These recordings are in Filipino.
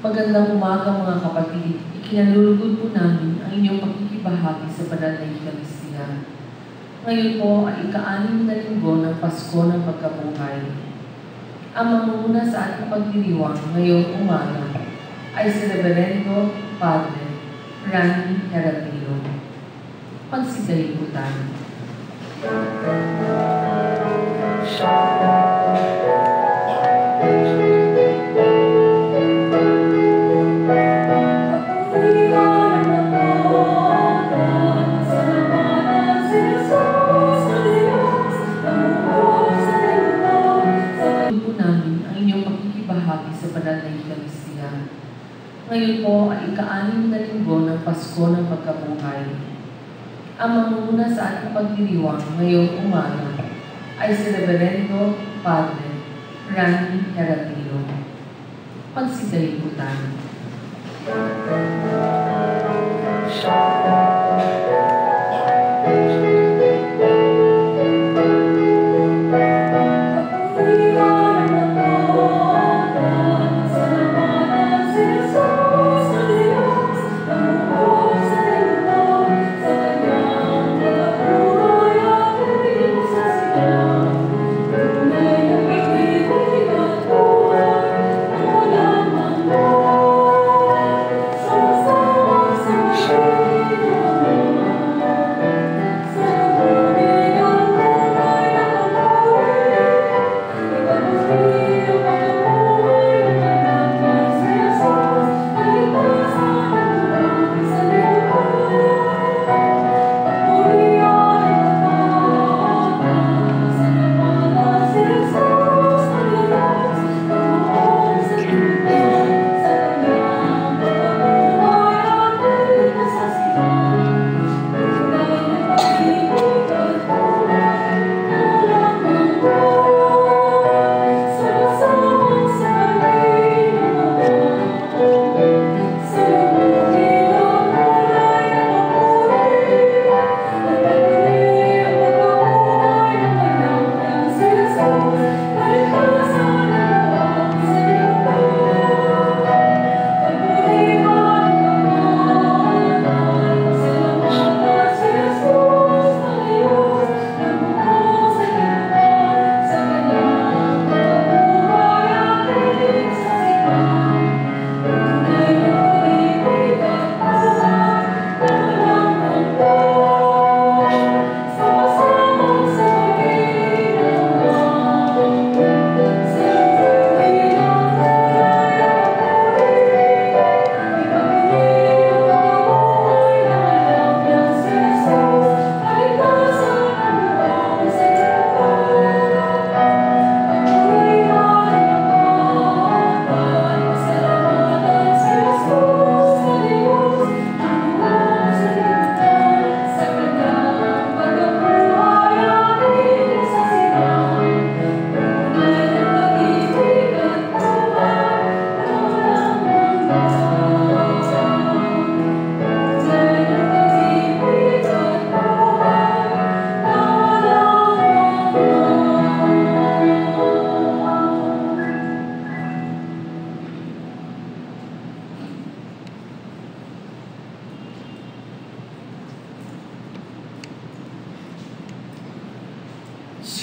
Magandang umaga mga kapatid. Ikinalulugod po namin ang inyong pagkikibahagi sa banal na Eucharistia. Ngayon po ay ika-6 na linggo ng Pasko ng Pagkabuhay. Ang mamumuna sa ating pagdiriwang ngayong umaga ay si Reverendo Padre Randy Heratiro. Pagsidahin po tayo. Sa banal na Eucharistia. Ngayon po ay ika-6 na linggo ng Pasko ng Pagkabuhay. Ang mamumuna sa ating pagdiriwang ngayong umaga ay si Reverendo Padre Randy Heratiro. Pagsidahin po tayo.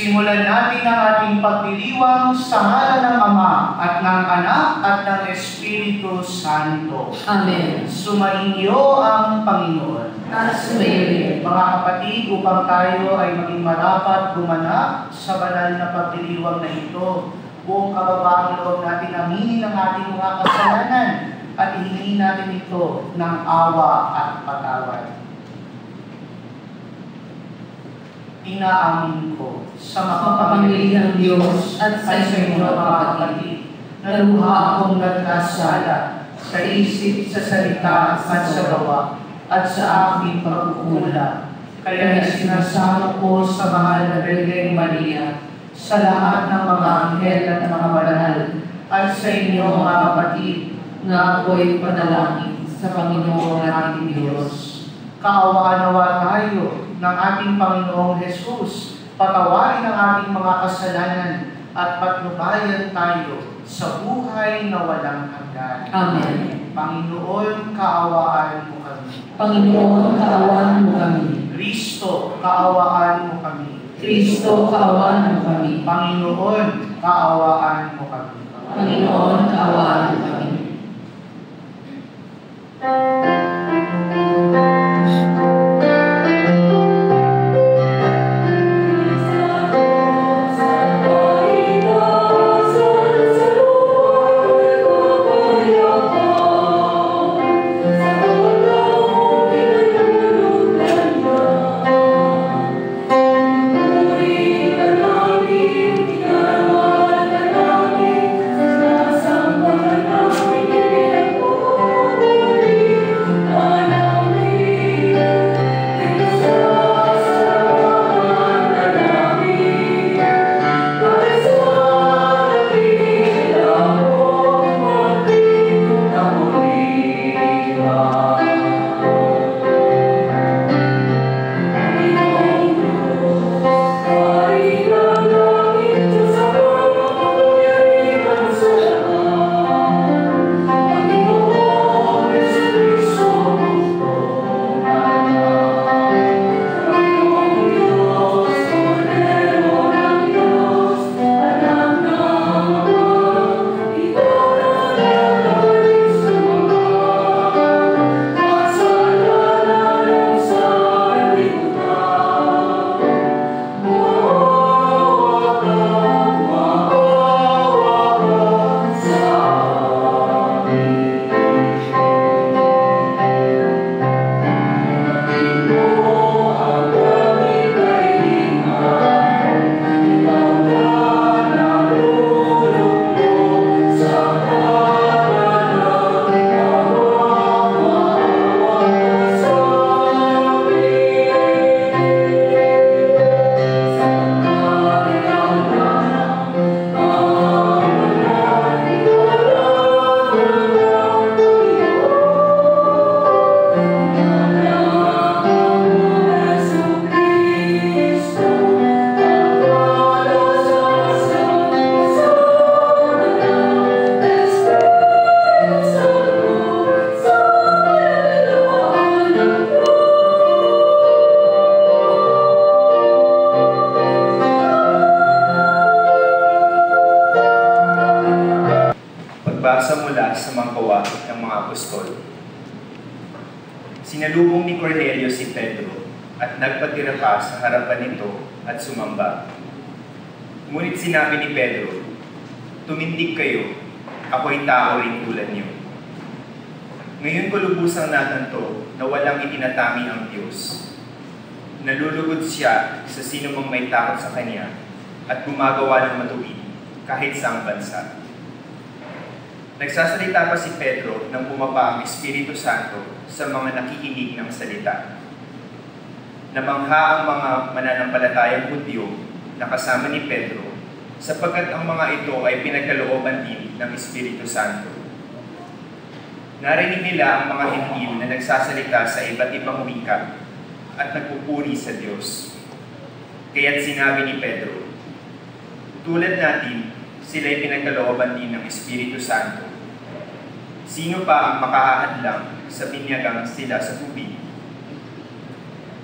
Simulan natin ang ating pagdiriwang sa ngalan ng Ama at ng Anak at ng Espiritu Santo. Amen. Sumainyo ang Panginoon. At sumayin. Mga kapatid, upang tayo ay maging marapat gumanap sa banal na pagdiriwang na ito, buong kababaang loob natin aminin ang ating mga kasalanan at ihingin natin ito ng awa at patawad. Inaamin ko sa makapangyarihang Diyos at sa inyo mga kapatid, na luha akong nagkasala sa isip, sa salita, at sa gawa, at sa aking pagkukulang. Kaya sinasamo ko sa mahal na Birheng Maria, sa lahat ng mga anghel at mga banal, at sa inyo mga kapatid, na ako'y panalangin sa Panginoong ating Diyos. Kaawaan-awa tayo ng ating Panginoong Jesus, patawarin ang ating mga kasalanan at patnubayan tayo sa buhay na walang hanggan. Amen. Panginoon, kaawaan mo kami. Panginoon, kaawaan mo kami. Kristo, kaawaan mo kami. Kristo, kaawaan mo kami. Panginoon, kaawaan mo kami. Panginoon, kaawaan mo kami. Pagbasa mula sa mga gawa ng mga apostol. Sinalubong ni Cornelio si Pedro at nagpatira pa sa harapan nito at sumamba. Ngunit sinabi ni Pedro, "Tumindig kayo, ako'y tao rin tulad niyo." Ngayon ko lubusang natanto na walang itinatami ang Diyos. Nalulugod siya sa sino mang may takot sa Kanya at gumagawa ng matuwid kahit saang bansa. Nagsasalita pa si Pedro nang bumaba ang Espiritu Santo sa mga nakikinig ng salita. Namangha ang mga mananampalatayang Hudyo na kasama ni Pedro sapagkat ang mga ito ay pinagkalooban din ng Espiritu Santo. Narinig nila ang mga Hentil na nagsasalita sa iba't ibang wika at nagpupuri sa Diyos. Kaya't sinabi ni Pedro, "Tulad natin, sila'y pinagkalooban din ng Espiritu Santo. Sino pa ang makahahadlang sa binyagang sila sa tubig?"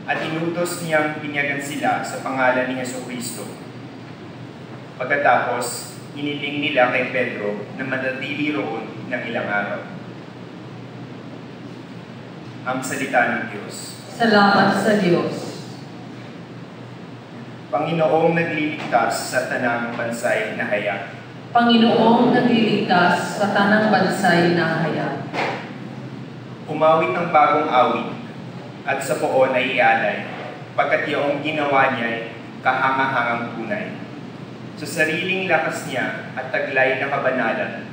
At inutos niyang binyagan sila sa pangalan ni Jesucristo. Pagkatapos, hiniling nila kay Pedro na manatili roon ng ilang araw. Ang salita ng Diyos. Salamat sa Diyos. Panginoong nagliligtas sa tanang bansay na haya. Panginoong nagliligtas sa tanang bansay na haya. Umawit ng bagong awit at sa poon ay ialay, pagkat iyong ginawa niya kahangahangang tunay. Sa sariling lakas niya at taglay na kabanalan,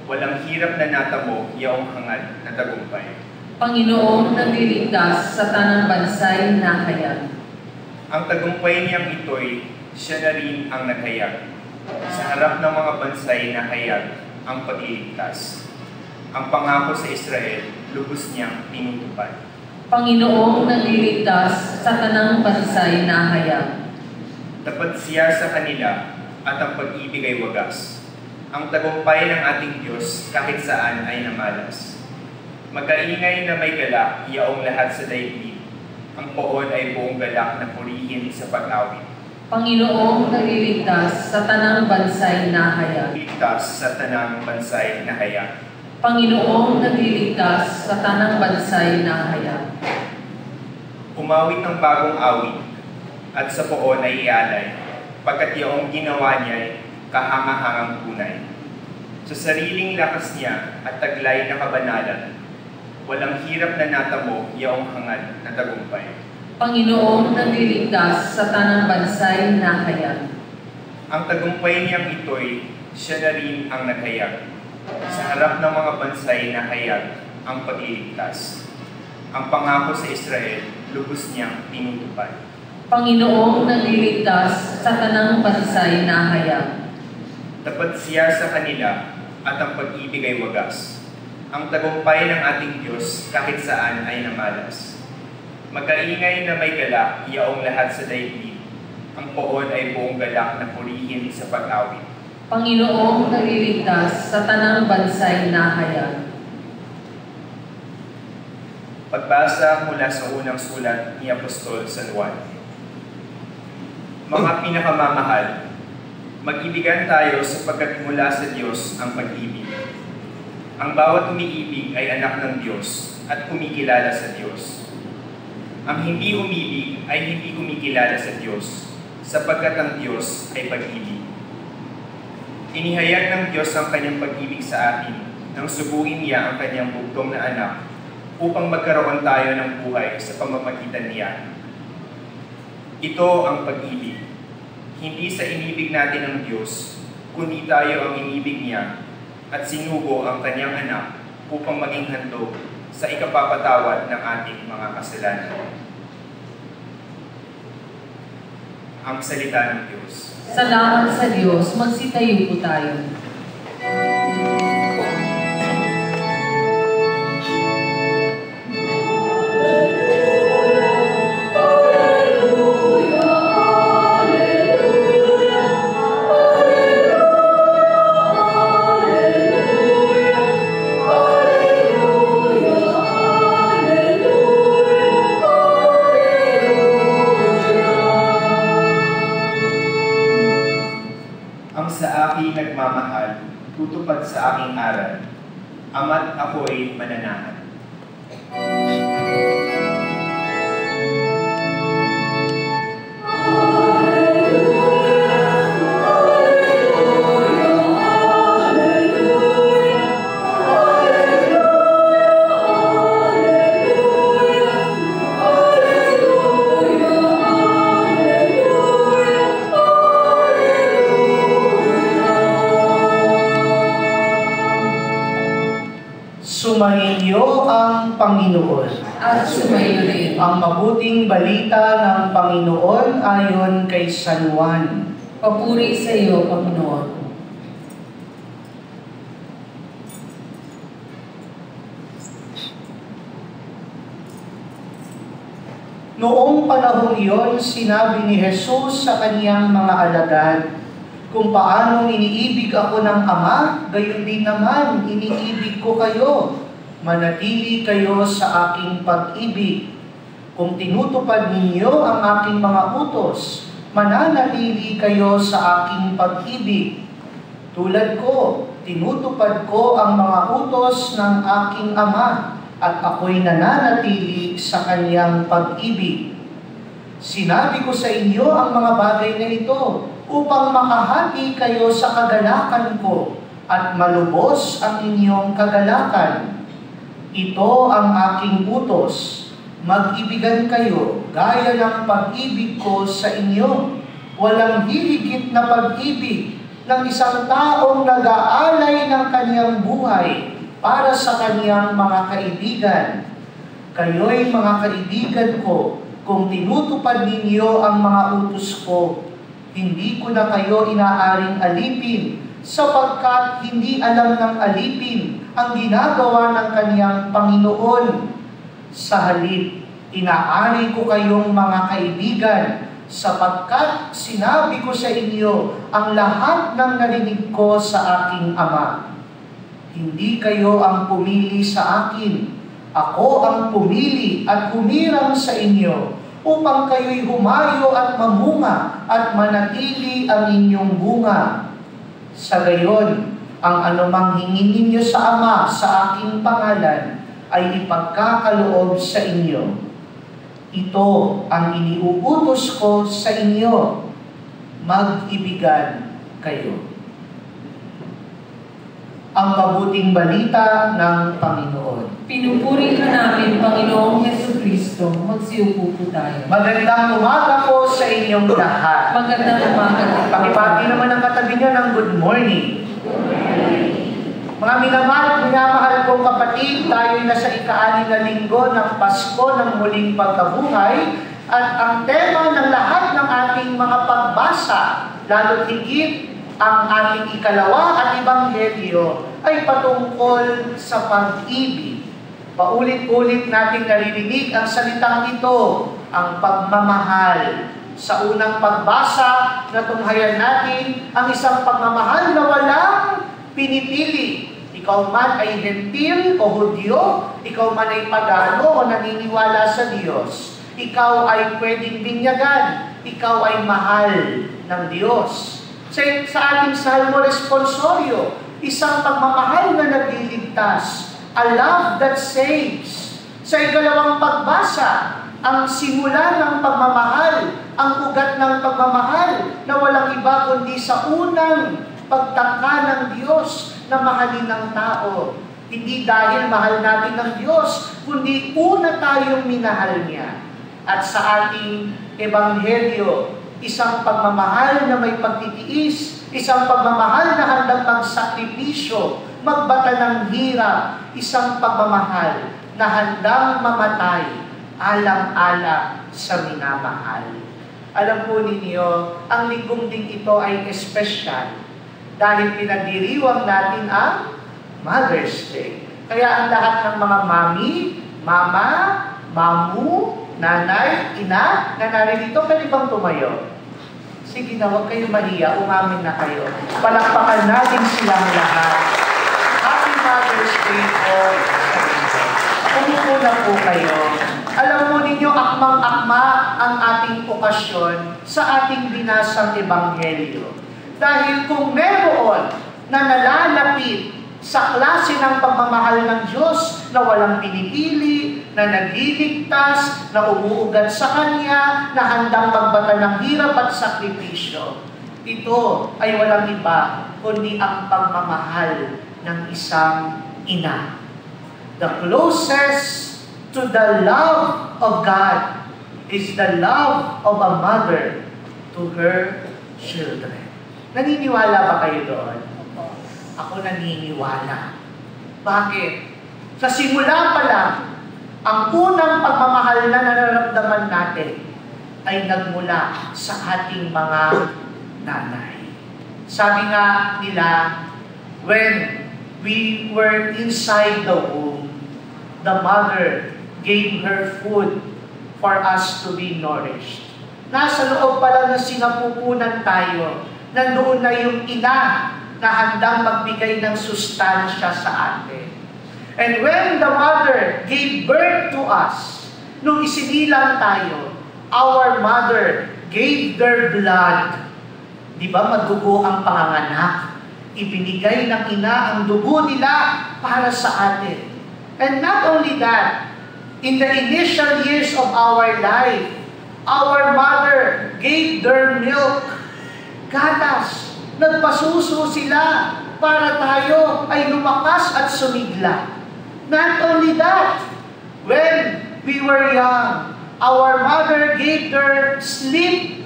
walang hirap na natamo iyong hangad na tagumpay. Panginoong nagliligtas sa tanang bansay na haya. Ang tagumpay niyang ito'y siya na rin ang naghayag. Sa harap ng mga bansay na hayag ang pagliligtas. Ang pangako sa Israel, lubos niyang tinutupad. Panginoong nagliligtas sa tanang bansay na hayag. Tapat siya sa kanila at ang pag-ibig ay wagas. Ang tagumpay ng ating Diyos kahit saan ay namalas. Magkaingay na may galak, yaong lahat sa daigdig. Ang poon ay buong galak na purihin sa pag-awit. Panginoong nagliligtas sa tanang bansay nahayag. Ligtas sa tanang bansay na hayag. Panginoong nagliligtas sa tanang bansay nahayag. Umawit ng bagong awit, at sa poon ay ialay, pagkat yaong ginawa niya kahangahangang tunay. Sa sariling lakas niya at taglay na kabanalan, walang hirap na natamo yaong hangad na tagumpay. Panginoong nagliligtas sa tanang bansay nahayag. Ang tagumpay niyang ito'y siya na rin ang naghayag. Sa harap ng mga bansay na hayag ang pagliligtas. Ang pangako sa Israel, lubos niyang tinutupad. Panginoong nagliligtas sa tanang bansay nahayag. Tapat siya sa kanila at ang pag-ibig ay wagas. Ang tagumpay ng ating Diyos kahit saan ay namalas. Magkaingay na may galak, yaong lahat sa daigdig. Ang poon ay buong galak na purihin sa pag-awit. Panginoong nagliligtas sa tanang bansay nahayag. Pagbasa mula sa unang sulat ni Apostol San Juan. Mga pinakamamahal, mag-ibigan tayo sapagkat mula sa Diyos ang pag-ibig. Ang bawat umiibig ay anak ng Diyos at kumikilala sa Diyos. Ang hindi umibig ay hindi kumikilala sa Diyos, sapagkat ang Diyos ay pag-ibig. Inihayag ng Diyos ang kanyang pag-ibig sa atin nang subuin niya ang kanyang bugtong na anak upang magkaroon tayo ng buhay sa pamamagitan niya. Ito ang pag-ibig. Hindi sa inibig natin ng Diyos, kundi tayo ang inibig niya at sinugo ang kanyang anak upang maging handog sa ikapapatawad ng ating mga kasalanan. Ang salita ng Diyos. Salamat sa Diyos, magsitayo po tayo. Nagmamahal, tutupad sa aking aral, ama't ako'y mananahan. Sumainyo ang Panginoon. At sumayo rin. Ang mabuting balita ng Panginoon ayon kay San Juan. Papuri sa iyo, Panginoon. Noong panahong iyon, sinabi ni Jesus sa kaniyang mga alagad, kung paano iniibig ako ng Ama, gayon din naman iniibig ko kayo. Manatili kayo sa aking pag-ibig. Kung tinutupad ninyo ang aking mga utos, mananatili kayo sa aking pag-ibig. Tulad ko, tinutupad ko ang mga utos ng aking Ama, at ako'y nananatili sa kaniyang pag-ibig. Sinabi ko sa inyo ang mga bagay na ito, upang makahati kayo sa kagalakan ko at malubos ang inyong kagalakan. Ito ang aking utos, mag-ibigan kayo gaya ng pag-ibig ko sa inyo. Walang hihigit na pag-ibig ng isang taong nag-aalay ng kanyang buhay para sa kanyang mga kaibigan. Kayo'y mga kaibigan ko kung tinutupad ninyo ang mga utos ko. Hindi ko na kayo inaaring alipin, sapagkat hindi alam ng alipin ang ginagawa ng kaniyang Panginoon. Sa halip, inaari ko kayong mga kaibigan, sapagkat sinabi ko sa inyo ang lahat ng narinig ko sa aking Ama. Hindi kayo ang pumili sa akin. Ako ang pumili at humirang sa inyo upang kayo'y humayo at mamunga at manatili ang inyong bunga. Sa gayon, ang anumang hingin ninyo sa Ama sa aking pangalan ay ipagkakaloob sa inyo. Ito ang iniuutos ko sa inyo, mag-ibigan kayo. Ang mabuting balita ng Panginoon. Pinupuri ka namin, Panginoong Jesucristo. Magsiupo po tayo. Magandang umaga po sa inyong lahat. Magandang umaga. Pakipati naman ang katabi niyo ng good morning. Mga minamahal kong kapatid, tayo'y nasa ika-6 na linggo ng Pasko ng muling pagkabuhay at ang tema ng lahat ng ating mga pagbasa, lalo't higit ang ating ikalawa at Ebanghelyo ay patungkol sa pag-ibig. Paulit-ulit nating naririnig ang salitang ito, ang pagmamahal. Sa unang pagbasa, natunghayan natin ang isang pagmamahal na walang pinipili. Ikaw man ay Hentil o Hudyo, ikaw man ay pagano o naniniwala sa Diyos. Ikaw ay pwedeng binyagan, ikaw ay mahal ng Diyos. Sa ating salmo responsorio, isang pagmamahal na nagliligtas, a love that saves. Sa ikalawang pagbasa, ang simula ng pagmamahal, ang ugat ng pagmamahal na walang iba kundi sa unang pagtangka ng Diyos na mahalin ng tao. Hindi dahil mahal natin ng Diyos, kundi una tayong minahal niya. At sa ating Ebanghelyo, isang pagmamahal na may pagtitiis, isang pagmamahal na handang magsakripisyo, magbata ng hirap, isang pagmamahal na handang mamatay, alang-ala sa minamahal. Alam po ninyo, ang linggong ding ito ay espesyal dahil pinagdiriwang natin ang Mother's Day. Kaya ang lahat ng mga mami, mama, mamu, nanay, ina, na naririto, pwede bang tumayo? Sige na, huwag kayo mahiya, umamin na kayo. Palakpakan natin silang lahat. Happy Mother's Day po sa inyo. Umupo na po kayo. Alam mo ninyo, akmang-akma ang ating okasyon sa ating binasang Ebanghelyo. Dahil kung meron na nalalapit sa klase ng pagmamahal ng Diyos na walang pinipili, na nagliligtas, na umuugat sa Kanya, na handang magbata ng hirap at sakripisyo, ito ay walang iba kundi ang pagmamahal ng isang ina. The closest to the love of God is the love of a mother to her children. Naniniwala ba kayo doon? Ako naniniwala. Bakit? Sa simula pa lang, ang unang pagmamahal na nararamdaman natin ay nagmula sa ating mga nanay. Sabi nga nila, when we were inside the womb, the mother gave her food for us to be nourished. Nasa loob pa lang na sinapupunan tayo, nandoon na yung ina na handang magbigay ng sustansya sa atin. And when the mother gave birth to us, nung isinilang tayo, our mother gave their blood. Di ba madugo ang panganganak? Ibinigay ng ina ang dugo nila para sa atin. And not only that, in the initial years of our life, our mother gave their milk. Gatas, nagpasuso sila para tayo ay lumakas at sumigla. Not only that, when we were young, our mother gave their sleep.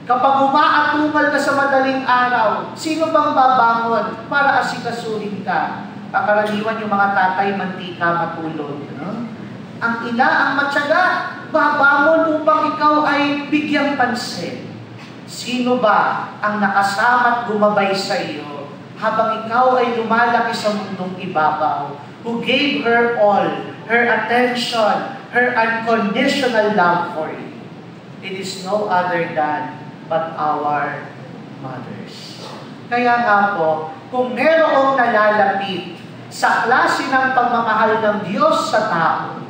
Kapag umaatungal ka sa madaling araw, sino bang babangon para asikasuhin ka? Kakaraniwan yung mga tatay, mantika, matulog. No? Ang ina, ang matyaga, babangon upang ikaw ay bigyang pansin. Sino ba ang nakasama at gumabay sa iyo habang ikaw ay lumalaki sa mundong ibabaw? Who gave her all, her attention, her unconditional love for you? it is no other than but our mothers. Kaya nga po, kung merong nalalapit sa klase ng pagmamahal ng Diyos sa tao,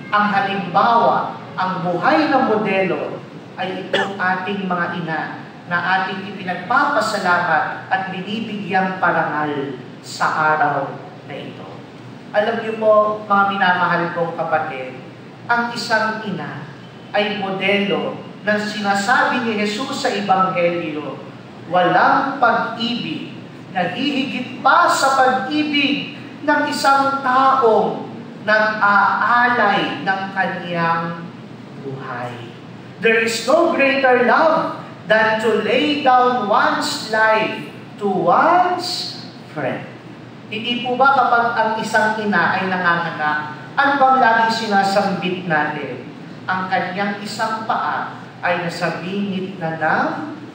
ang halimbawa, ang buhay na modelo ay itong ating mga ina na ating ipinagpapasalamat at binibigyang parangal sa araw na ito. Alam niyo po, mga minamahal kong kapatid, ang isang ina ay modelo ng sinasabi ni Jesus sa Ebanghelyo, walang pag-ibig na hihigit pa sa pag-ibig ng isang taong nag-aalay ng kaniyang buhay. There is no greater love than to lay down one's life to one's friend. Hindi po ba kapag ang isang ina ay nanganganak, ano bang lagi sinasambit natin? Ang kanyang isang paa ay nasa bingit na ng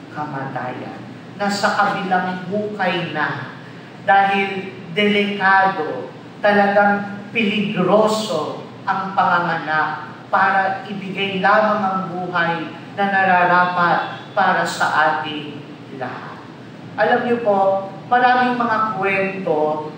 kamatayan. Nasa kabilang bukay na. Dahil delikado, talagang peligroso ang panganganak para ibigay lamang ang buhay na nararapat para sa ating lahat. Alam niyo po, maraming mga kwento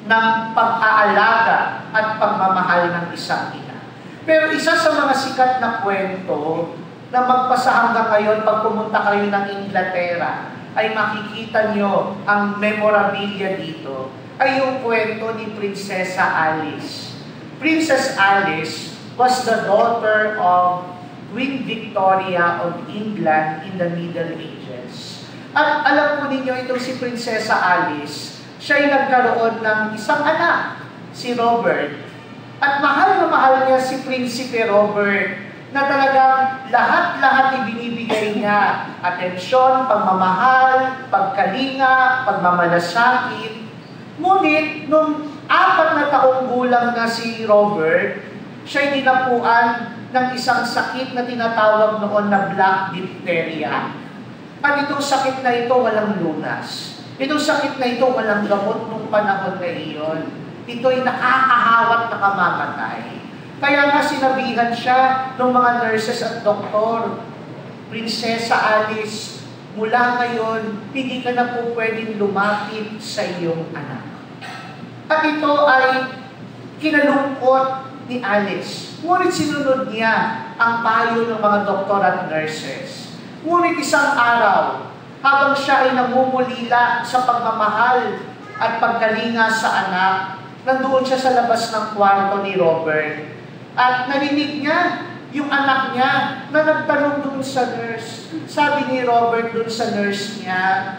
ng pag-aalaga at pagmamahal ng isang ina. Pero isa sa mga sikat na kwento na magpasa hanggang ngayon pag pumunta kayo ng Inglaterra, ay makikita nyo ang memorabilia dito, ay yung kwento ni Prinsesa Alice. Princess Alice was the daughter of Queen Victoria of England in the Middle Ages. At alam po ninyo itong si Prinsesa Alice, siya ay nagkaroon ng isang anak, si Robert. At mahal na mahal niya si Prinsipe Robert, na talagang lahat-lahat ibinibigay niya. Atensyon, pagmamahal, pagkalinga, pagmamalasakit. Ngunit, nung 4 na taong gulang na si Robert, siya'y dinapuan ng isang sakit na tinatawag noon na Black Diphtheria. At itong sakit na ito walang lunas. Itong sakit na ito walang gamot nung panahon na iyon. Ito'y nakakahawat na kamamatay. Kaya nga sinabihan siya ng mga nurses at doktor, Prinsesa Alice, mula ngayon, hindi ka na po pwedeng lumapit sa iyong anak. At ito ay kinalungkot ni Alice. Ngunit sinunod niya ang payo ng mga doktor at nurses. Ngunit isang araw, habang siya ay namumulila sa pagmamahal at pagkalinga sa anak, nandoon siya sa labas ng kwarto ni Robert. At narinig niya yung anak niya na nagtanong doon sa nurse. Sabi ni Robert doon sa nurse niya,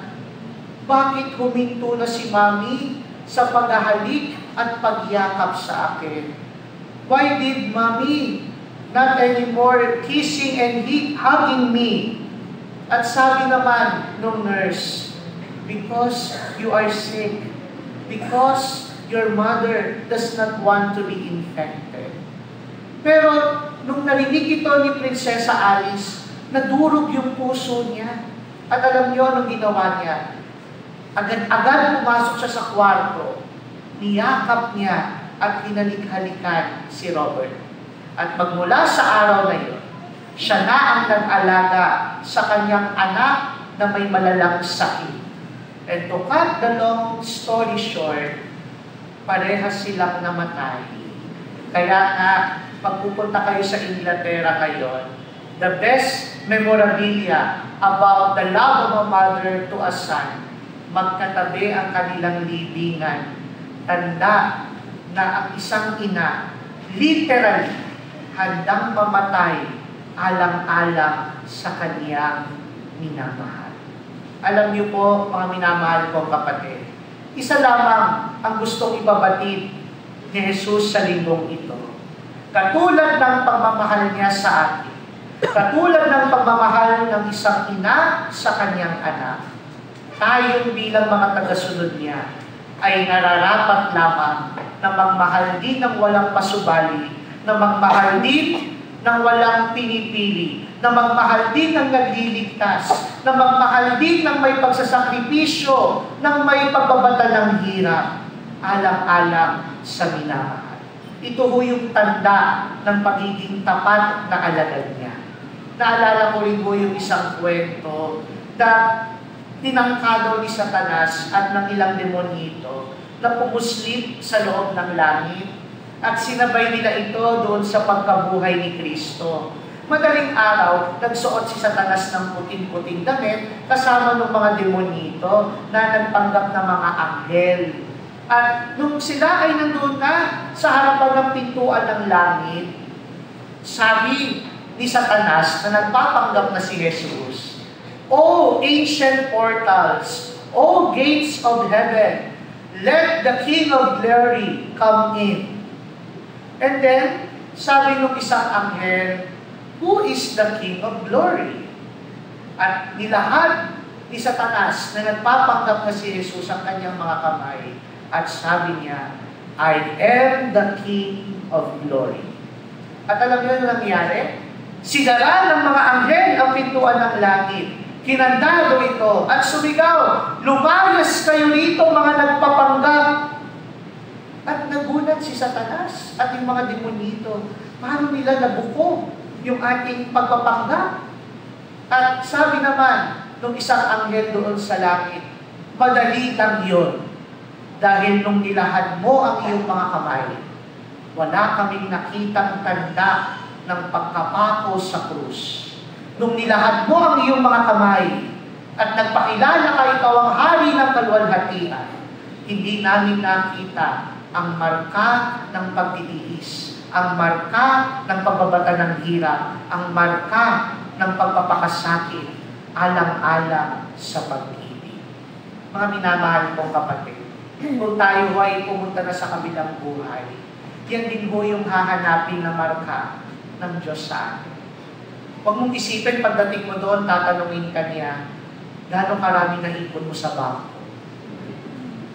bakit huminto na si Mommy sa paghahalik at pagyakap sa akin? Why did Mommy not anymore kissing and hugging me? At sabi naman ng nurse, because you are sick. Because your mother does not want to be infected. Pero, nung narinig ito ni Prinsesa Alice, nadurog yung puso niya. At alam niyo anong ginawa niya? Agad-agad pumasok siya sa kwarto, niyakap niya at hinalik-halikan si Robert. At magmula sa araw na yun, siya na ang nag-alaga sa kanyang anak na may malalang sakit. And to cut the long story short, parehas silang namatay. Kaya nga, pagpupunta kayo sa Inglaterra ngayon, the best memorabilia about the love of a mother to a son, magkatabi ang kanilang libingan. Tanda na ang isang ina, literally, handang mamatay alang-alang sa kaniyang minamahal. Alam niyo po, mga minamahal kong kapatid, isa lamang ang gustong ipabatid ni Jesus sa linggong ito. Katulad ng pagmamahal niya sa atin, katulad ng pagmamahal ng isang ina sa kanyang anak, tayo bilang mga tagasunod niya ay nararapat lamang na magmahal din ng walang pasubali, na magmahal din ng walang pinipili, na magmahal din ng nagliligtas, na magmahal din ng may pagsasakripisyo, ng may pagbabata ng hirap, alang-alang sa minamahal. Ito ho yung tanda ng pagiging tapat na alagad niya. Naalala ko rin po yung isang kwento na tinangka daw ni Satanas at ng ilang demonito na pumuslip sa loob ng langit at sinabay nila ito doon sa pagkabuhay ni Kristo. Madaling araw, nagsuot si Satanas ng puting-puting damit kasama ng mga demonito na nagpanggap na mga anghel. At nung sila ay nandun na sa harapan ng pintuan ng langit, sabi ni Satanas na nagpapanggap na si Jesus, "O ancient portals, O gates of heaven, let the King of glory come in." And then, sabi nung isang anghel, "Who is the King of glory?" At nilahad ni Satanas na nagpapanggap na si Jesus ang kanyang mga kamay. At sabi niya, "I am the King of glory." At alam niyo ano nangyari? Sinara ng mga anghel ang pintuan ng langit. Kinandado ito at sumigaw, "Lumayas kayo rito mga nagpapanggap." At nagulat si Satanas at yung mga demonito. Paano nila nabuko yung ating pagpapanggap? At sabi naman nung isang anghel doon sa langit, "Madali lang yun. Dahil nung nilahad mo ang iyong mga kamay, wala kaming nakitang tanda ng pagkapako sa krus. Nung nilahad mo ang iyong mga kamay at nagpakilala ka ikaw ang hari ng kaluwalhatian, hindi namin nakita ang marka ng pagtitiis, ang marka ng pagbabata ng hirap, ang marka ng pagpapakasakit, alang-alang sa pag-ibig." Mga minamahal kong kapatid, kung tayo ay pumunta na sa kabilang buhay, yan din ho yung hahanapin na marka ng Diyos sa atin. Huwag mong isipin pagdating mo doon, tatanungin ka niya, "Gano'ng karami naipon mo sa bangko?"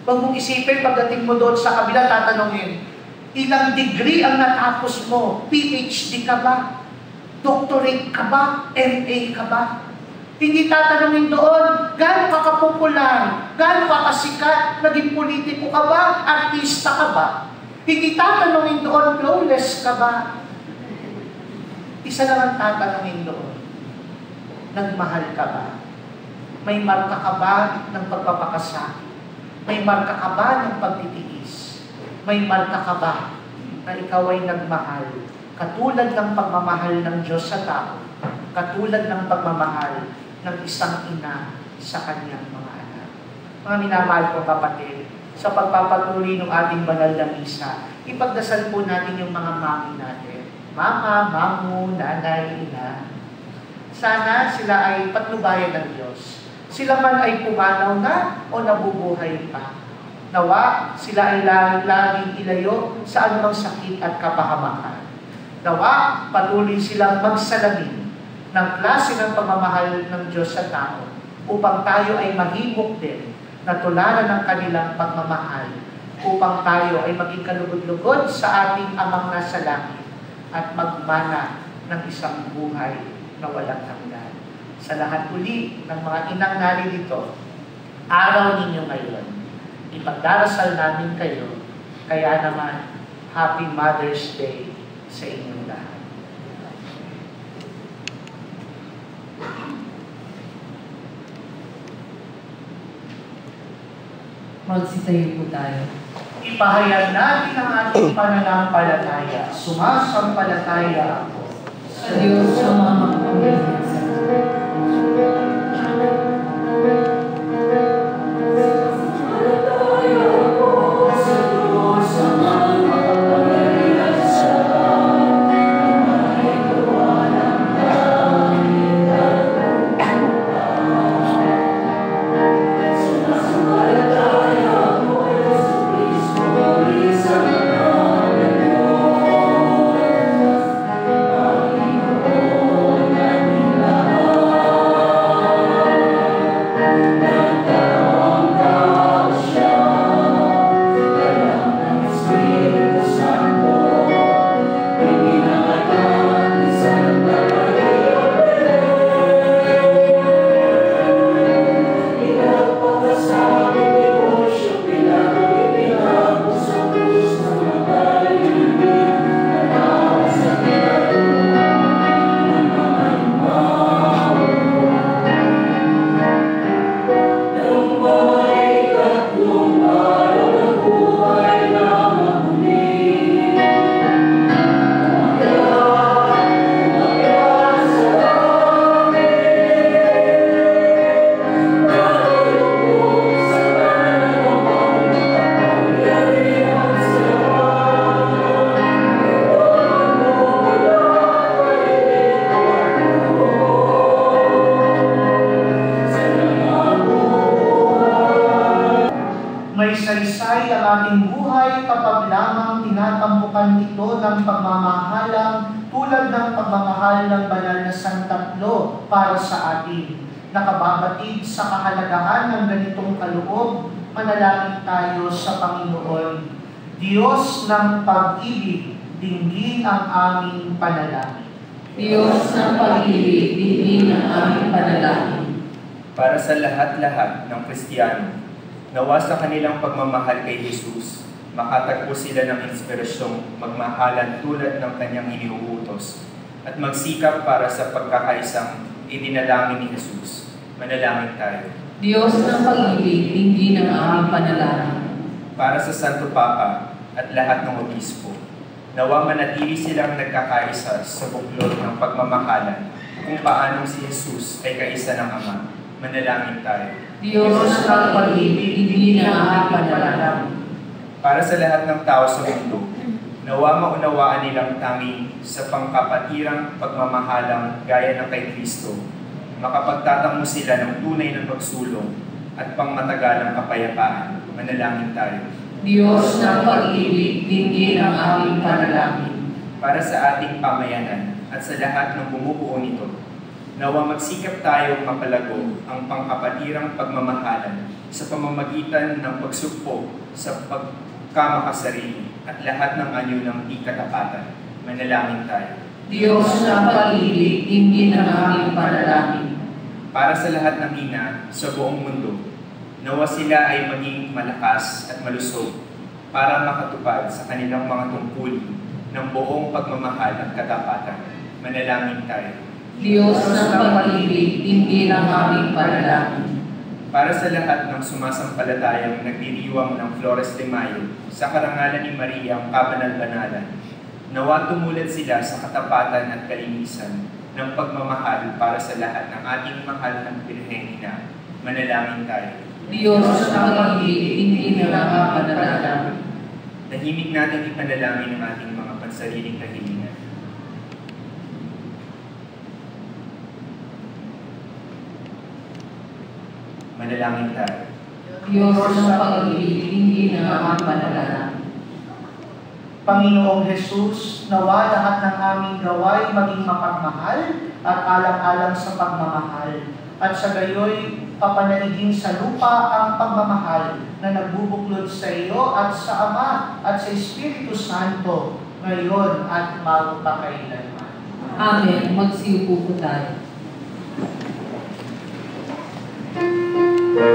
Huwag mong isipin pagdating mo doon sa kabila, tatanungin, "Ilang degree ang natapos mo? PhD ka ba? Doctorate ka ba? MA ka ba?" Hindi tatanungin doon, "Gaano ka kapopular? Gaano ka kasikat? Naging politiko ka ba? Artista ka ba?" Hindi tatanungin doon, "Flawless ka ba?" Isa lang ang tatanungin doon, "Nagmahal ka ba? May marka ka ba ng pagpapakasakit? May marka ka ba ng pagtitiis? May marka ka ba na ikaw ay nagmahal katulad ng pagmamahal ng Diyos sa tao, katulad ng pagmamahal ng isang ina sa kanyang mga anak?" Mga minamahal kong kapatid, sa pagpapatuloy ng ating banal na misa, ipagdasal po natin yung mga mami natin. Mama, mamu, nanay, ina. Sana sila ay patnubayan ng Diyos. Sila man ay pumanaw na o nabubuhay pa. Nawa, sila ay laging ilayo sa anumang sakit at kapahamakan. Nawa, patuloy silang magsalamin ng klase ng pagmamahal ng Diyos sa tao upang tayo ay mahimok din na tularan ng kanilang pagmamahal, upang tayo ay maging kalugod-lugod sa ating Amang nasa langit at magmana ng isang buhay na walang hanggan. Sa lahat uli ng mga inang naririto, araw ninyo ngayon, ipagdarasal namin kayo, kaya naman, Happy Mother's Day sa inyong lahat. Magsitayo po tayo. Ipahayag natin ang ating pananampalataya. Sumasampalataya ako Sa Diyos sa mga makapangyarihan sa upang tinatampukan ito ng pagmamahalang tulad ng pagmamahal ng banal na santatlo para sa atin. Nakababatid sa kahalagahan ng ganitong kaloob, manalangin tayo sa Panginoon. Diyos ng pag-ibig, dinggin ang aming panalangin. Diyos ng pag-ibig, dinggin ang aming panalangin. Para sa lahat-lahat ng Kristiyano, nawa sa kanilang pagmamahal kay Jesus, makatagpo sila ng inspirasyong magmahalan tulad ng kanyang iniuutos at magsikap para sa pagkakaisang idinalangin ni Jesus. Manalangin tayo. Diyos ng pag-ibig, dinggin ang aming panalangin. Para sa Santo Papa at lahat ng obispo, nawa manatili silang nagkakaisa sa buklod ng pagmamahalan kung paanong si Jesus ay kaisa ng Ama. Manalangin tayo. Diyos ng pag-ibig, dinggin ang aming panalangin. Para sa lahat ng tao sa mundo, nawa maunawaan nilang tanging sa pangkapatirang pagmamahalang gaya ng kay Kristo, makapagtatango sila ng tunay na pagsulong at pangmatagalang kapayapaan. Manalangin tayo. Diyos ng pag-ibig, dinggin ang aming panalangin. Para sa ating pamayanan at sa lahat ng bumubuo nito, nawa magsikap tayong mapalago ang pangkapatirang pagmamahalan sa pamamagitan ng pagsugpo sa pagkamakasarili at lahat ng anyo ng di-katapatan. Manalangin tayo. Diyos ng pag-ibig, dinggin ang aming panalangin. Para sa lahat ng ina sa buong mundo, nawa sila ay maging malakas at malusog para makatupad sa kanilang mga tungkulin ng buong pagmamahal at katapatan. Manalangin tayo. Diyos ng pag-ibig, dinggin ang aming panalangin. Para sa lahat ng sumasampalatayang nagdiriwang ng Flores de Mayo sa karangalan ni Maria ang kabanal-banalan, nawa tumulad sila sa katapatan at kalinisan ng pagmamahal para sa lahat ng ating mahal ng Birhengina. Manalangin tayo. Diyos ng pag-ibig, dinggin ang aming panalangin. Tahimik natin ipanalangin ang ating mga pansariling kahilingan. Manalangin tayo. Diyos ng pag-ibig, dinggin ang aming panalangin. Panginoong Jesus, nawa lahat ng aming gaway maging mapagmahal at alang-alang sa pagmamahal. At sa gayoy, papanaligin sa lupa ang pagmamahal na nagbubuklod sa iyo at sa Ama at sa Espiritu Santo, ngayon at magpakailanman. Amen. Magsiupo po tayo. Ang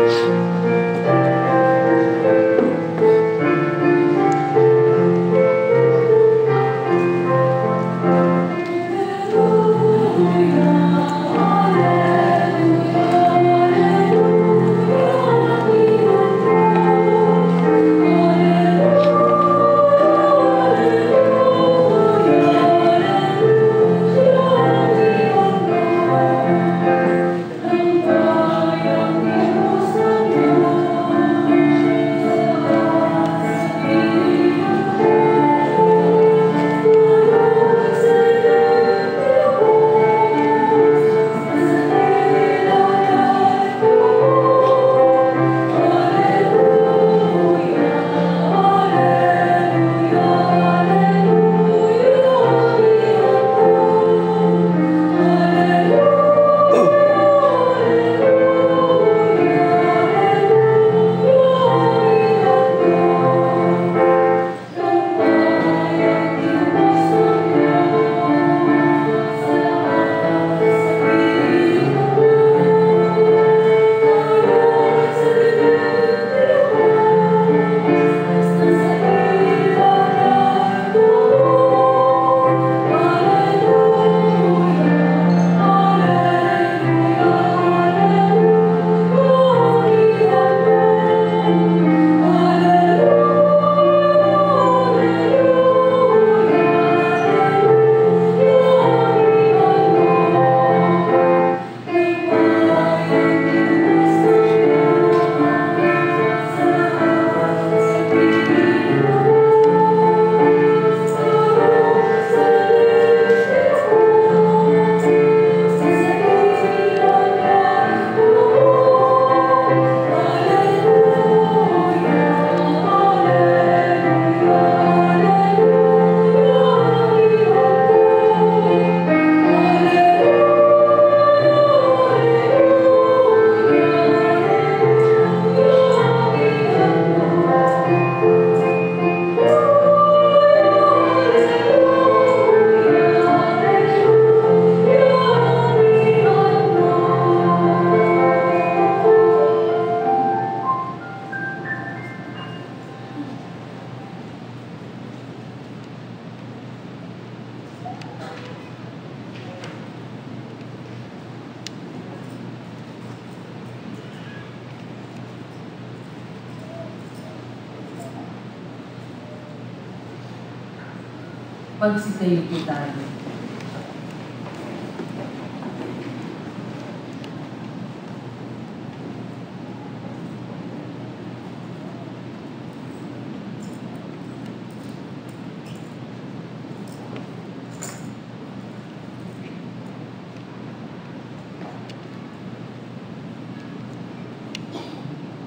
Magsitayo po tayo.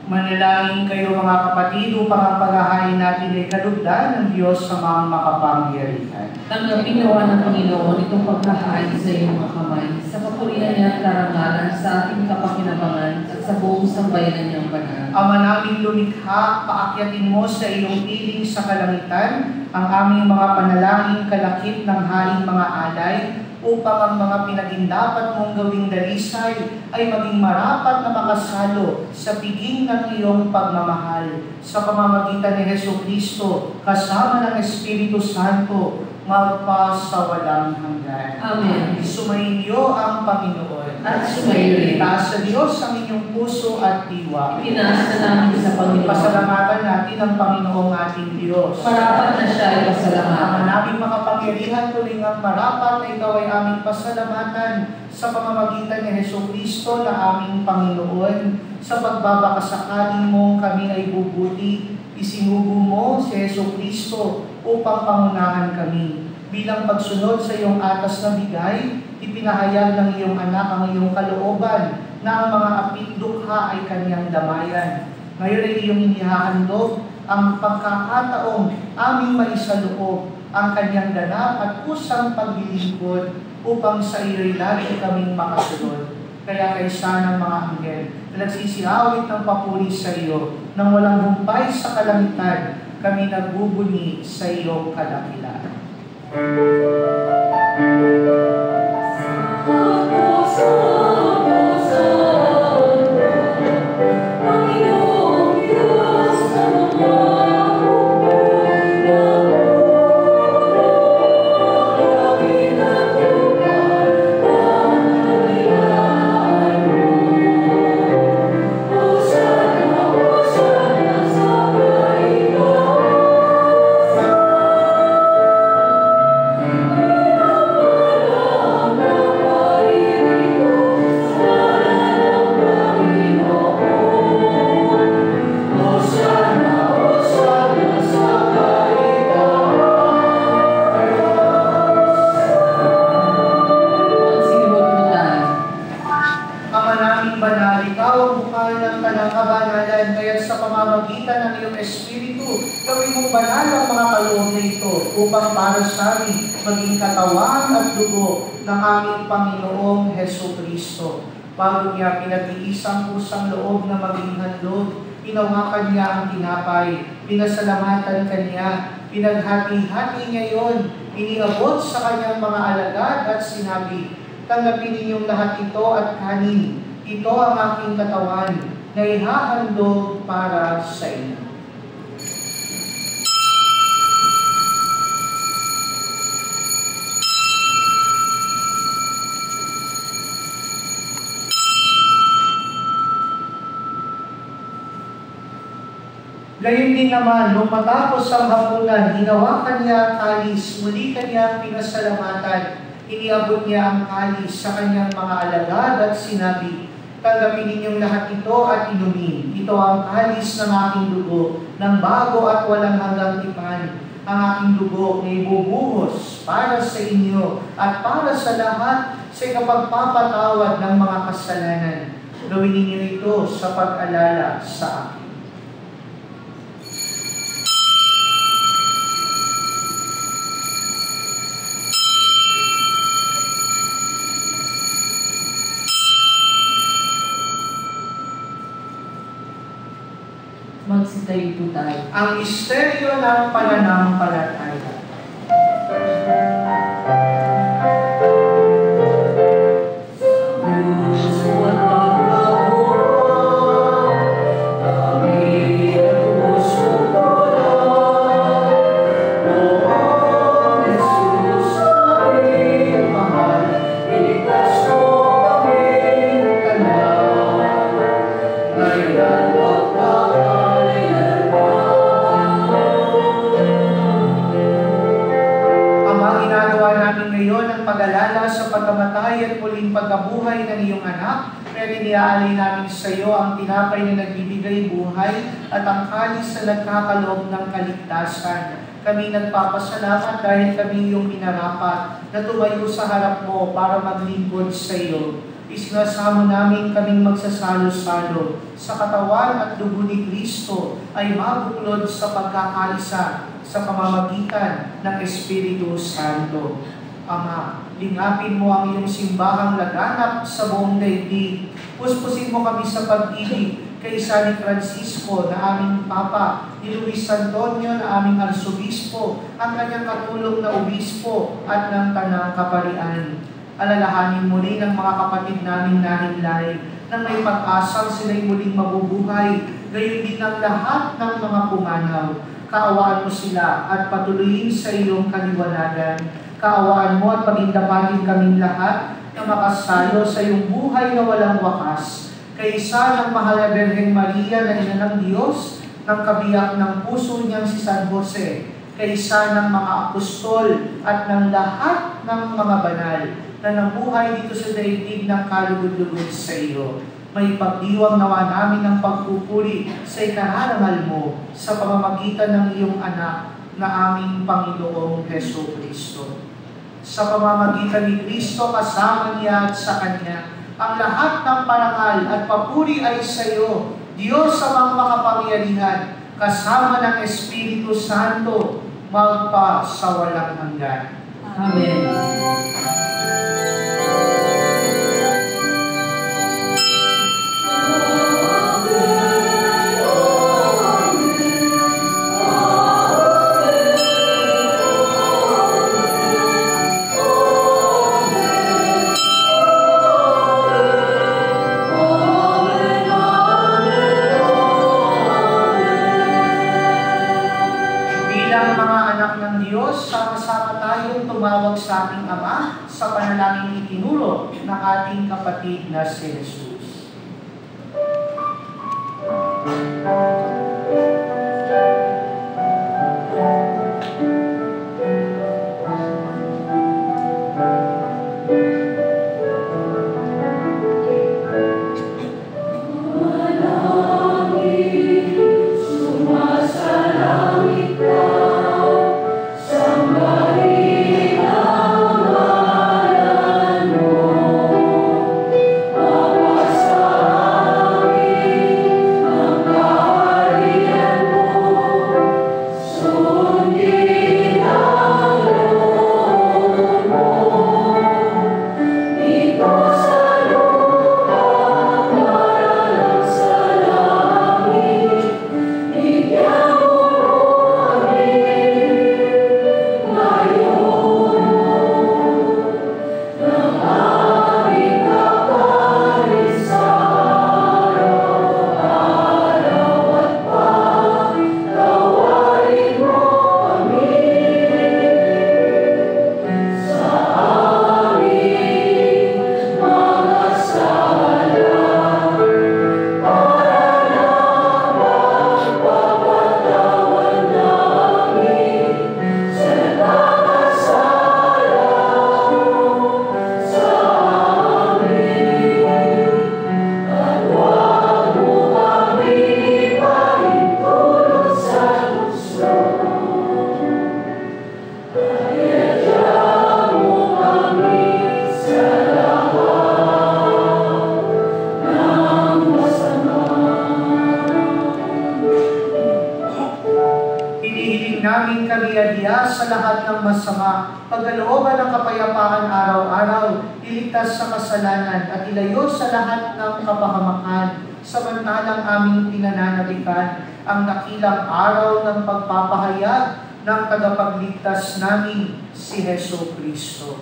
Manalangin kayo mga kapatid upang ang paghahain natin ay kalugdan ng Diyos sa mga makapangyarihan. Tanggapin nawa ng Panginoon itong paghahain sa iyong mga kamay, sa papurihan niya at karangalan sa ating kapakinabangan at sa buong sambayanan niyang banal. Ama naming lumikha, paakyatin mo sa iyong piling sa kalangitan ang aming mga panalangin kalakip ng haing mga alay, upang ang mga pinagindapat mong gawing dalisay ay maging marapat na makasalo sa piging ng iyong pagmamahal. Sa pamamagitan ni Jesucristo, kasama ng Espiritu Santo, magpasawalang hanggan. Amen. Sumainyo ang Panginoon. At sumayo rin. Itaas sa Diyos ang inyong puso at diwa. Pinaasa namin sa Panginoon. Pasalamatan natin ang Panginoong ating Diyos. Marapat na siya ay pasalamatan. Ang naming makapangyarihan tuloy ang marapat na ikaw ay aming pasalamatan sa pamamagitan ni Jesucristo na aming Panginoon. Sa pagbabakasakaling mong kami ay bubuti, isinugo mo si Jesucristo upang pangunahan kami. Bilang pagsunod sa iyong atas na bigay, ipinahayag ng iyong anak ang iyong kalooban na ang mga apit dukha ay kanyang damayan. Ngayon ay iyong inihahandog ang pagkakataong aming maisaloob ang kanyang ganap at kusang paglilingkod upang sa iyo'y lagi kaming makasunod. Kaya kaysa ng mga anghel na nagsisiawit ng papuri sa iyo nang walang humpay sa kalangitan, kami nagbubuni sa iyong kadakilaan. Upang para sa amin maging katawan at dugo ng aming Panginoong Jesucristo. Bago niya pinag-iisang pusang loob na maging handog, hinawakan niya ang tinapay, pinasalamatan kanya, pinaghati-hati niya yon, iniabot sa kanyang mga alagad at sinabi, "Tanggapin ninyong lahat ito at kanin. Ito ang aking katawan na ihahandog para sa inyo." Gayon din naman, nung matapos ang hapunan, hinawakan niya ang kalis, muli kanyang pinasalamatan, iniabot niya ang kalis sa kanyang mga alagad at sinabi, "Tanggapin ninyong lahat ito at inumin. Ito ang kalis ng aking dugo, ng bago at walang hanggang tipan. Ang aking dugo na ibubuhos para sa inyo at para sa lahat sa ikapagpapatawad ng mga kasalanan. Gawin ninyo ito sa pag-alala sa akin." Magsitayo po tayo. Ang misteryo ng pananampalataya. pag-alala sa pagkamatay at muling pagkabuhay ng iyong anak, kaya iniaalay namin sa iyo ang tinapay na nagbibigay buhay at ang kalis na nagkakaloob ng kaligtasan. Kami nagpapasalamat dahil kami iyong minarapat na tumayo sa harap mo para maglingkod sa iyo. Isinasamo namin kaming magsasalo-salo sa katawan at dugo ni Kristo ay mabuklod sa pagkakaisa sa pamamagitan ng Espiritu Santo. Ama, lingapin mo ang iyong simbahang laganap sa buong daigdig. Puspusin mo kami sa pag-ibig kay San Francisco na aming Papa, ni Luis Antonio na aming Arsobispo, ang kanyang katulong na Obispo at ng Tanang Kaparian. Alalahanin mo rin ang mga kapatid naming nahinlay na may pag-asang sila'y muling mabubuhay, gayon din ang lahat ng mga pumanaw. Kaawaan mo sila at patuloyin sa iyong kaliwanagan. Kaawaan mo at pagindapatin kaming lahat na makasalo sa iyong buhay na walang wakas. Kaysa ng mahal na Birheng Maria na ina ng Diyos, ng kabiyak ng puso niyang si San Jose, kaysa ng mga apostol at ng lahat ng mga banal na namuhay dito sa daigdig ng kalugod-lugod sa iyo. May pagdiwang nawa namin ng pagpupuri sa ikararangal mo sa pamamagitan ng iyong anak na aming Panginoong Heso Kristo. Sa pamamagitan ni Kristo, kasama niya at sa Kanya, ang lahat ng parangal at papuri ay sa iyo, Diyos amang makapangyarihan, kasama ng Espiritu Santo, magpa sa walang hanggan. Amen. Sama-sama tayong tumawag sa ating Ama sa panalangin itinuro ng ating kapatid na si Jesus. namin kami adya sa lahat ng masama, pagkalooban ng kapayapaan araw-araw, iligtas sa kasalanan at ilayo sa lahat ng kapahamakan, samantalang aming pinananabikan ang dakilang araw ng pagpapahayag ng tagapagligtas namin, si Heso Kristo.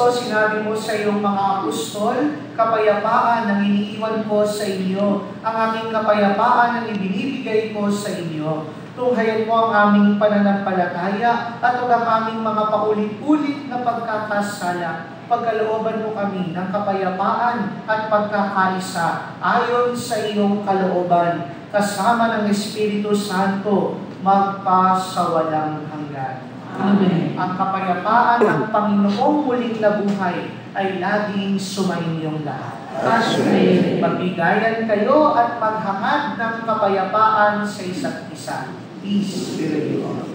Kristo, sinabi mo sa iyong mga apostol, kapayapaan ang iniiwan ko sa inyo, ang aking kapayapaan ang ibinibigay ko sa inyo. Tunghayan mo ang aming pananampalataya at huwag ang aming mga paulit-ulit na pagkakasala. Pagkalooban mo kami ng kapayapaan at pagkakaisa ayon sa iyong kalooban, kasama ng Espiritu Santo, magpasawalang hanggan. Amen. Ang kapayapaan ng Panginoong muling nabuhay ay laging sumainyong lahat. Amen. Magbigayan kayo at maghangad ng kapayapaan sa isa't isa. Peace be with you all.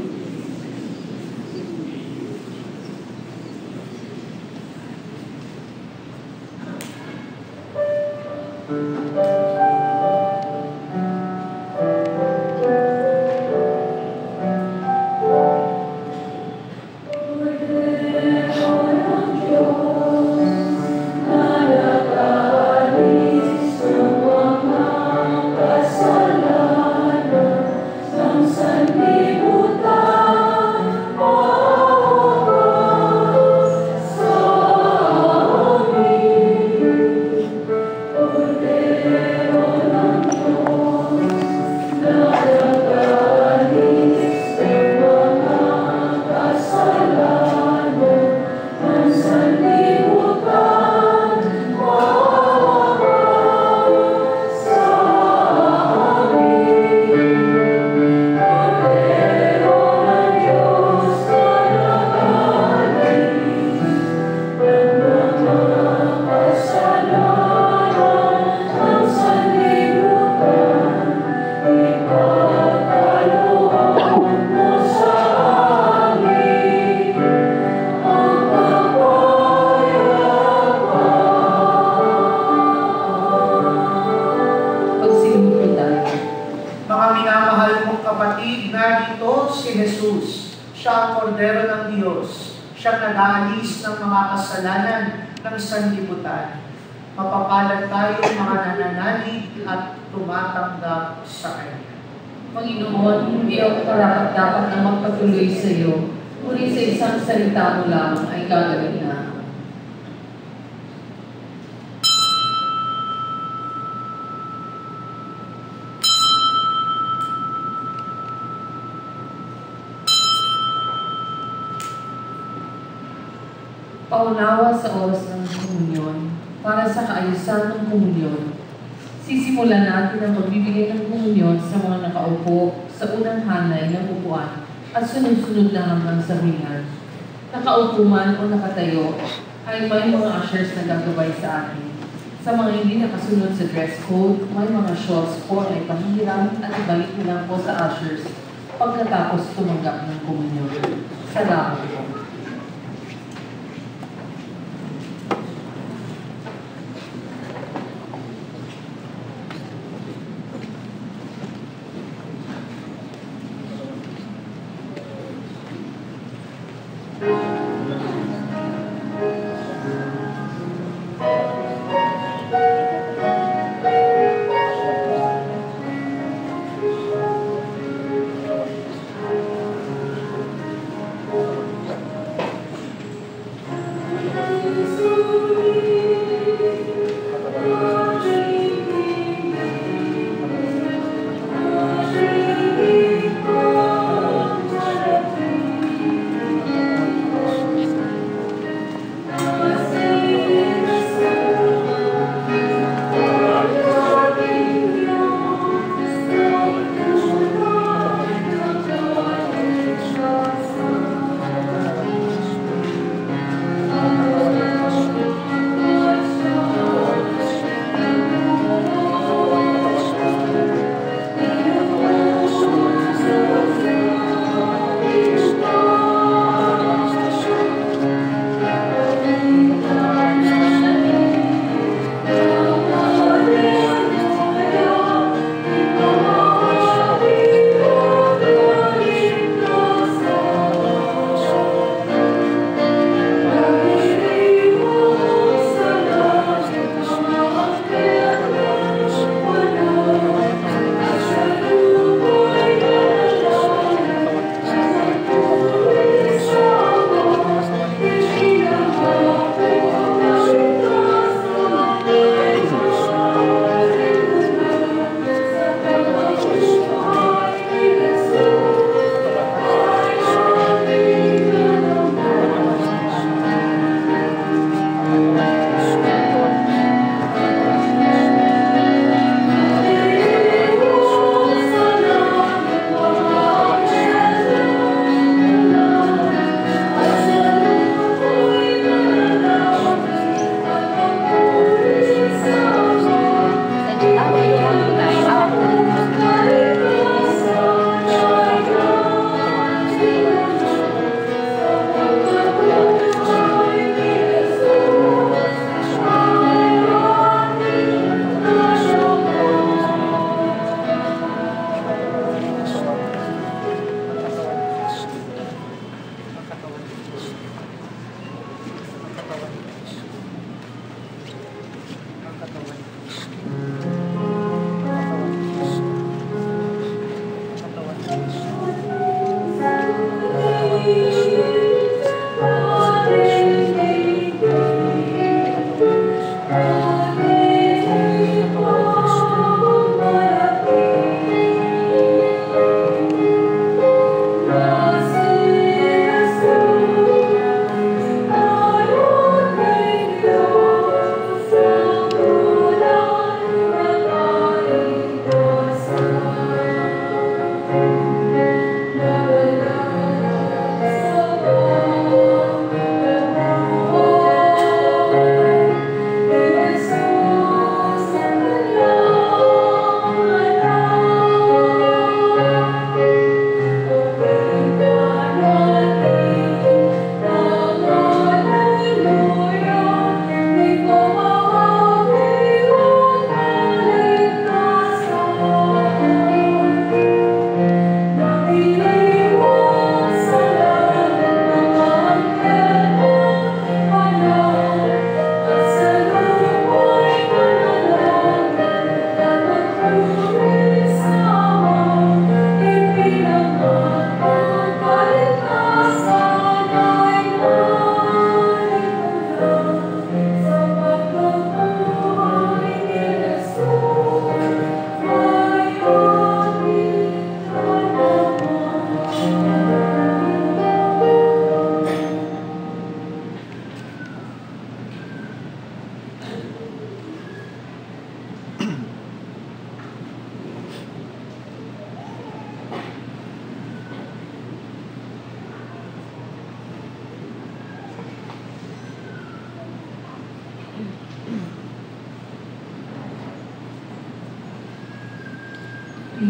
Ng sanlibutan. Mapapalad tayo mga nananalig at tumatanggap sa Kanya. Panginoon, hindi ako karapat-dapat na magpatuloy sa iyo, ngunit sa isang salita mo lang ay gagawin na. Paunawa sa oras ng komunyon para sa kaayusan ng komunyon. Sisimulan natin ang magbibigay ng komunyon sa mga nakaupo sa unang hanay ng upuan at sunod-sunod na hanggang sa hulingan. Nakaupo man o nakatayo ay may mga ushers na gagabay sa atin. Sa mga hindi nakasunod sa dress code, may mga shawls po ay pahihiram at ibalik nilang po sa ushers pagkatapos tumanggap ng komunyon. Salamat po.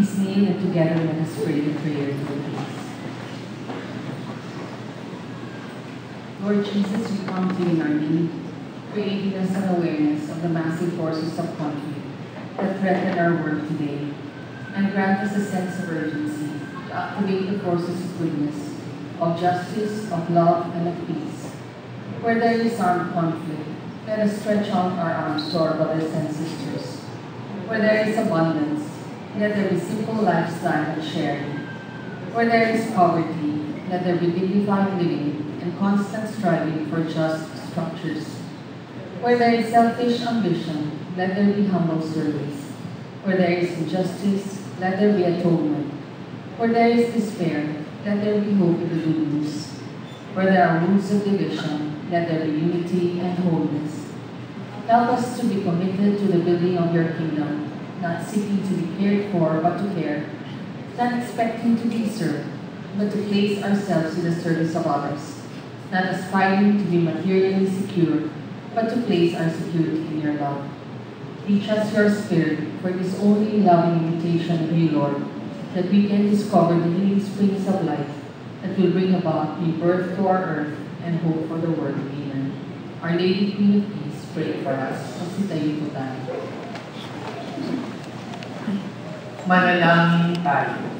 Please kneel and together let us pray the prayer for peace. Lord Jesus, we come to you in our need, creating us an awareness of the massive forces of conflict that threaten our world today, and grant us a sense of urgency to activate the forces of goodness, of justice, of love, and of peace. Where there is armed conflict, let us stretch out our arms to our brothers and sisters. Where there is abundance, let there be simple lifestyle and sharing. Where there is poverty, let there be dignified living and constant striving for just structures. Where there is selfish ambition, let there be humble service. Where there is injustice, let there be atonement. Where there is despair, let there be hope in the good news. Where there are wounds of division, let there be unity and wholeness. Help us to be committed to the building of your kingdom, not seeking to be cared for, but to care, not expecting to be served, but to place ourselves in the service of others, not aspiring to be materially secure, but to place our security in your love. Teach us your Spirit, for it is only in loving imitation of you, Lord, that we can discover the healing springs of life that will bring about rebirth to our earth and hope for the world. Amen. Our Lady, Queen of Peace, pray for us. Magsitayo po tayo. Manalangin tayo.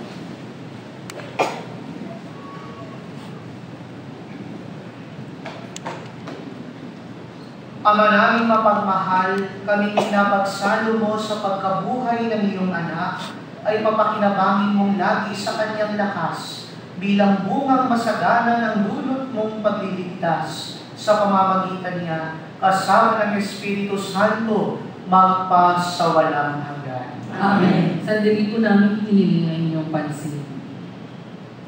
Ama naming mapagmahal, kami pinapagsalo mo sa pagkabuhay ng iyong anak, ay papakinabangin mong lagi sa kanyang lakas, bilang bungang masagana ng dulot mong pagliligtas. Sa pamamagitan niya, kasama ng Espiritu Santo, magpasawalang hanggan. Amen. Sandali po namin hiniling ang inyong pansin.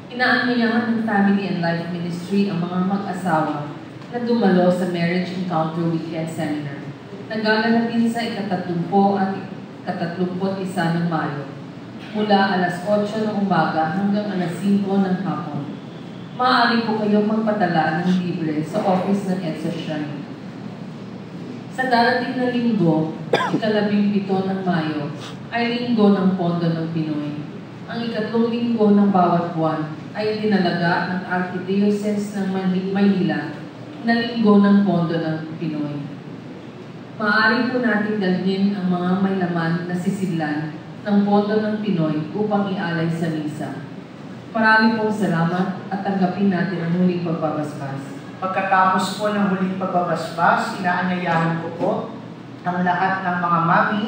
Inaanyayahan ng Family and Life Ministry ang mga mag-asawa na dumalo sa Marriage Encounter Weekend Seminar. Nagaganapin sa ika-30 at ika-31 ng Mayo, mula alas 8 ng umaga hanggang alas 5 ng hapon. Maaari po kayong magpadala ng libre sa office ng EDSA Shrine. Sa darating na linggo, ika-17 ng Mayo, ay linggo ng Pondo ng Pinoy. Ang ikatlong linggo ng bawat buwan ay tinalaga ng Archdiocese ng Maynila na linggo ng Pondo ng Pinoy. Maaari po natin dalhin ang mga may laman na sisidlan ng Pondo ng Pinoy upang ialay sa misa. Marami pong salamat at tanggapin natin ang huling pagbabasbas. Pagkatapos po ng huling pagbabasbas, inaanyayahan ko po ang lahat ng mga mami,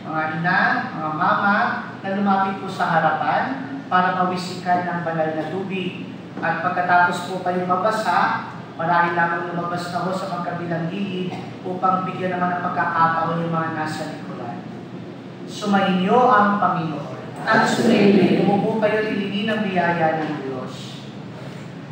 mga ina, mga mama na lumapit po sa harapan para mawisikan ng banal na tubig. At pagkatapos po kayong mabasa, marahil lamang lumabas na ho sa magkabilang gilid upang bigyan naman ng pagkakataon yung mga nasa likuran. Sumainyo ang Panginoon. At sumainyo. Umupo kayo tilingin ang biyaya ng Diyos.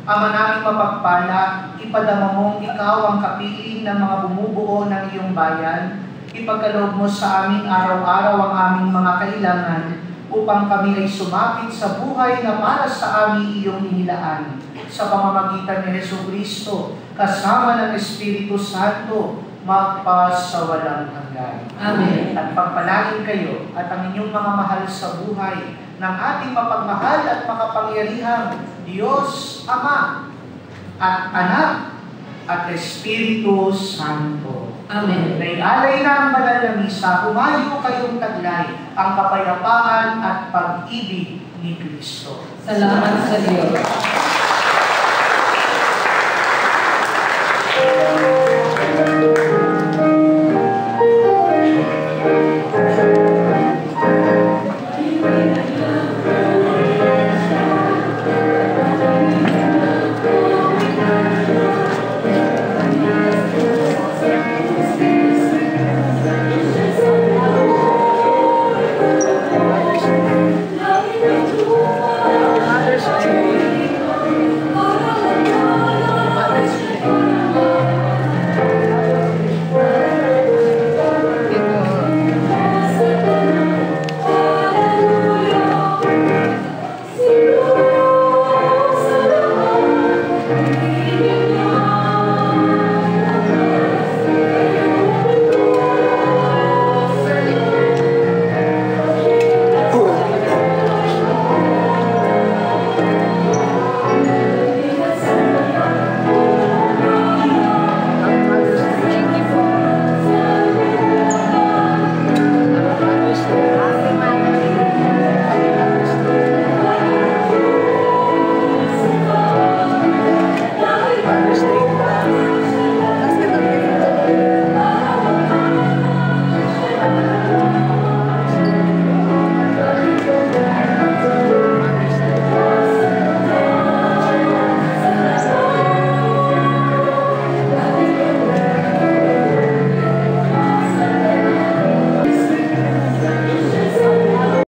Ama naming mapagpala, ipadama mong ikaw ang kapiling ng mga bumubuo ng iyong bayan. Ipagkaloob mo sa aming araw-araw ang aming mga kailangan upang kami ay sumapit sa buhay na para sa aming iyong inilaan. Sa pamamagitan ni Jesucristo, kasama ng Espiritu Santo, magpasawalang hanggan. Amen. At pagpalangin kayo at ang inyong mga mahal sa buhay ng ating mapagmahal at makapangyarihang Diyos Ama at Anak at Espiritu Santo. Amen. Naialay na ang banal na misa, humayo kayong taglay ang kapayapaan at pag-ibig ni Kristo. Salamat sa Diyos.